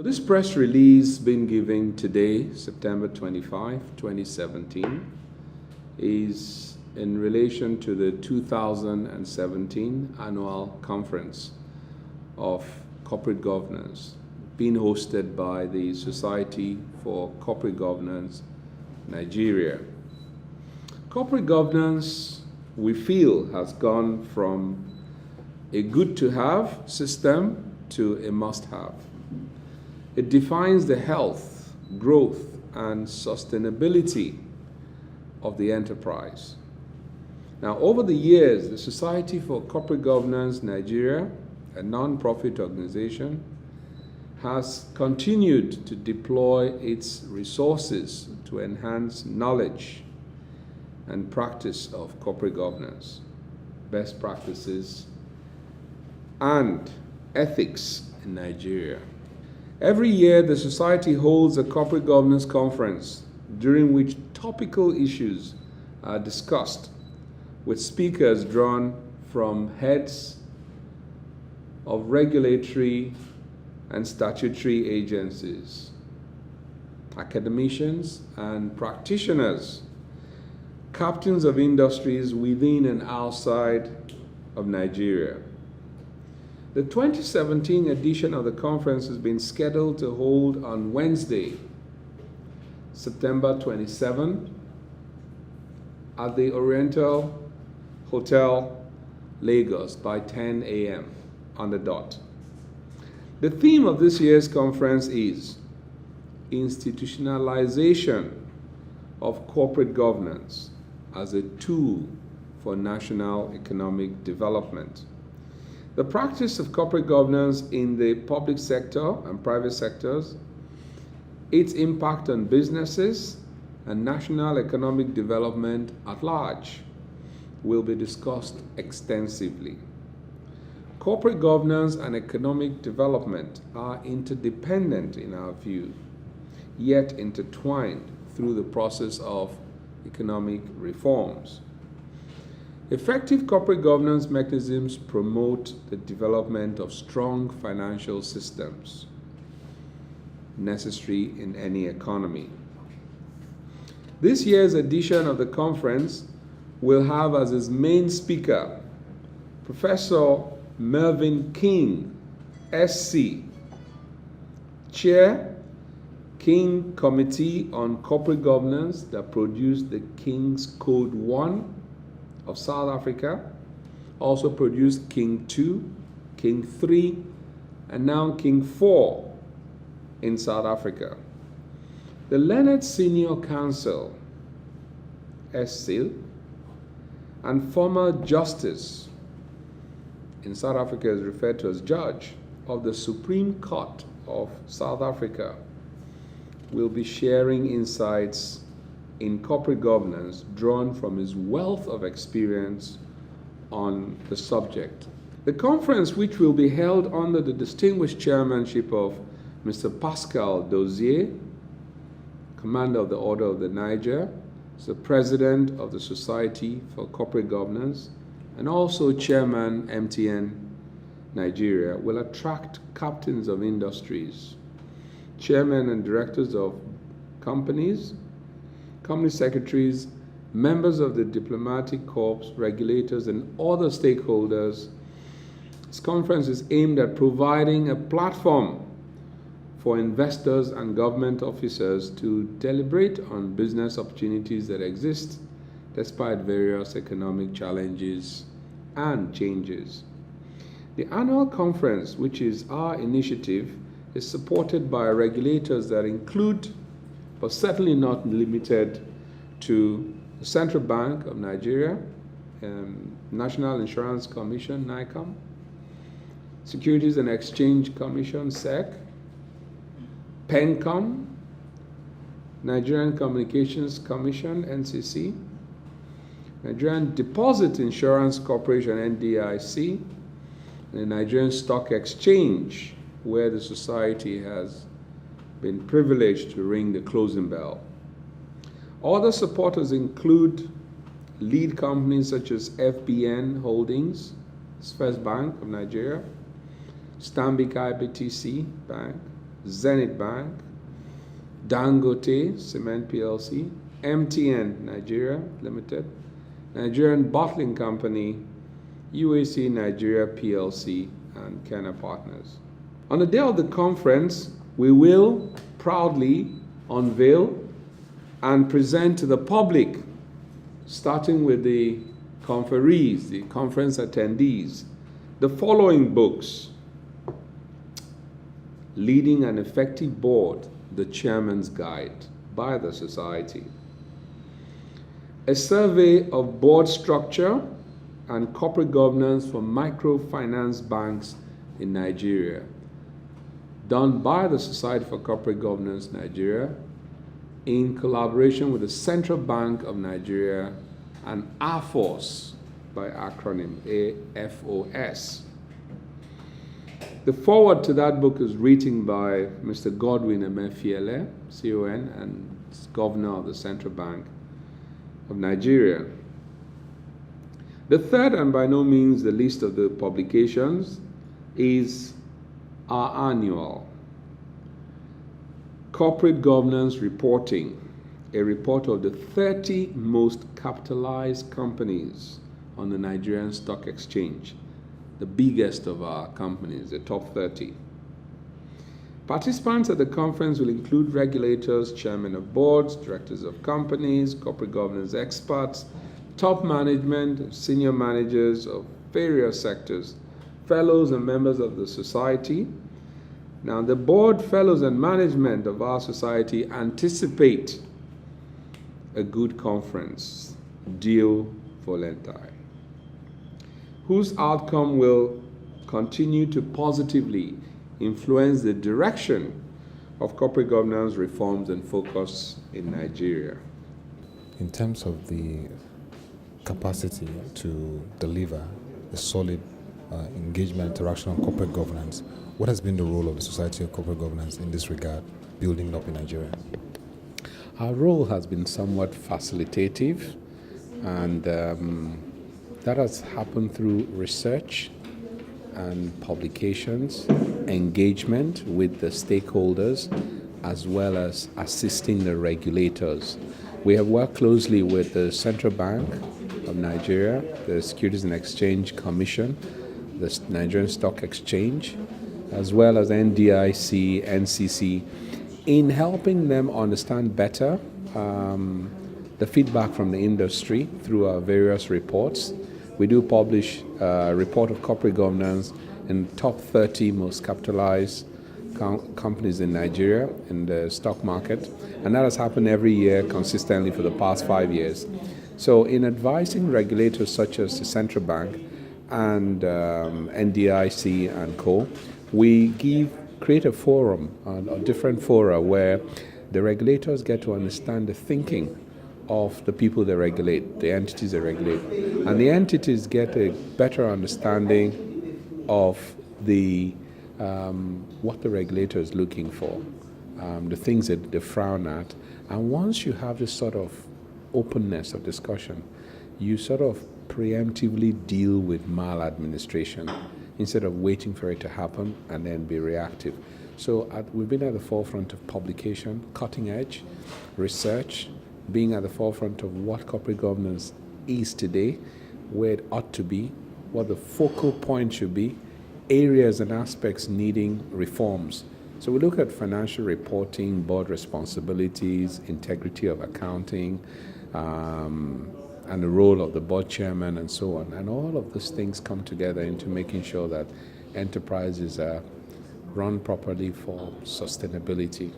This press release being given today, September 25, 2017, is in relation to the 2017 annual conference of corporate governance being hosted by the Society for Corporate Governance Nigeria. Corporate governance, we feel, has gone from a good to have system to a must have. It defines the health, growth, and sustainability of the enterprise. Now, over the years, the Society for Corporate Governance Nigeria, a non-profit organization, has continued to deploy its resources to enhance knowledge and practice of corporate governance, best practices, and ethics in Nigeria. Every year, the Society holds a corporate governance conference during which topical issues are discussed with speakers drawn from heads of regulatory and statutory agencies, academicians and practitioners, captains of industries within and outside of Nigeria. The 2017 edition of the conference has been scheduled to hold on Wednesday, September 27, at the Oriental Hotel, Lagos, by 10 a.m. on the dot. The theme of this year's conference is institutionalization of corporate governance as a tool for national economic development. The practice of corporate governance in the public sector and private sectors, its impact on businesses and national economic development at large will be discussed extensively. Corporate governance and economic development are interdependent in our view, yet intertwined through the process of economic reforms. Effective corporate governance mechanisms promote the development of strong financial systems necessary in any economy. This year's edition of the conference will have as its main speaker Professor Melvin King, SC, Chair, King Committee on Corporate Governance that produced the King's Code 1 of South Africa, also produced King 2, King 3, and now King 4 in South Africa. The Learned Senior Counsel, SCIL, and former Justice, in South Africa is referred to as Judge, of the Supreme Court of South Africa, will be sharing insights in corporate governance drawn from his wealth of experience on the subject. The conference, which will be held under the distinguished chairmanship of Mr. Pascal Dozier, Commander of the Order of the Niger, the President of the Society for Corporate Governance, and also Chairman MTN Nigeria, will attract captains of industries, chairmen and directors of companies, company secretaries, members of the diplomatic corps, regulators, and other stakeholders. This conference is aimed at providing a platform for investors and government officers to deliberate on business opportunities that exist despite various economic challenges and changes. The annual conference, which is our initiative, is supported by regulators that include, but certainly not limited to, the Central Bank of Nigeria, National Insurance Commission, NICOM, Securities and Exchange Commission, SEC, PENCOM, Nigerian Communications Commission, NCC, Nigerian Deposit Insurance Corporation, NDIC, and the Nigerian Stock Exchange, where the society has been privileged to ring the closing bell. Other supporters include lead companies such as FBN Holdings, First Bank of Nigeria, Stanbic IBTC Bank, Zenith Bank, Dangote Cement PLC, MTN Nigeria Limited, Nigerian Bottling Company, UAC Nigeria PLC, and Kenna Partners. On the day of the conference, we will proudly unveil and present to the public, starting with the conferees, the conference attendees, the following books: Leading an Effective Board, the Chairman's Guide by the Society. A survey of board structure and corporate governance for microfinance banks in Nigeria, done by the Society for Corporate Governance Nigeria in collaboration with the Central Bank of Nigeria and AFOS, by acronym AFOS. The foreword to that book is written by Mr. Godwin Emefiele, CON, and Governor of the Central Bank of Nigeria. The third, and by no means the least of the publications, is our annual Corporate Governance Reporting, a report of the 30 most capitalized companies on the Nigerian Stock Exchange, the biggest of our companies, the top 30. Participants at the conference will include regulators, chairmen of boards, directors of companies, corporate governance experts, top management, senior managers of various sectors, fellows and members of the society. Now, the board, fellows, and management of our society anticipate a good conference, Deo Volentae, whose outcome will continue to positively influence the direction of corporate governance reforms and focus in Nigeria. In terms of the capacity to deliver a solid engagement interaction on corporate governance, what has been the role of the Society of Corporate Governance in this regard, building up in Nigeria? Our role has been somewhat facilitative, and that has happened through research and publications, engagement with the stakeholders, as well as assisting the regulators. We have worked closely with the Central Bank of Nigeria, the Securities and Exchange Commission, the Nigerian Stock Exchange, as well as NDIC, NCC, in helping them understand better the feedback from the industry through our various reports. We do publish a report of corporate governance in top 30 most capitalized companies in Nigeria in the stock market, and that has happened every year consistently for the past 5 years. So in advising regulators such as the Central Bank and NDIC and co, we create a forum, a different fora where the regulators get to understand the thinking of the people they regulate, the entities they regulate. And the entities get a better understanding of what the regulator is looking for, the things that they frown at. And once you have this sort of openness of discussion, you sort of preemptively deal with maladministration instead of waiting for it to happen and then be reactive. So we've been at the forefront of publication, cutting edge, research, being at the forefront of what corporate governance is today, where it ought to be, what the focal point should be, areas and aspects needing reforms. So we look at financial reporting, board responsibilities, integrity of accounting, and the role of the board chairman and so on. And all of these things come together into making sure that enterprises are run properly for sustainability.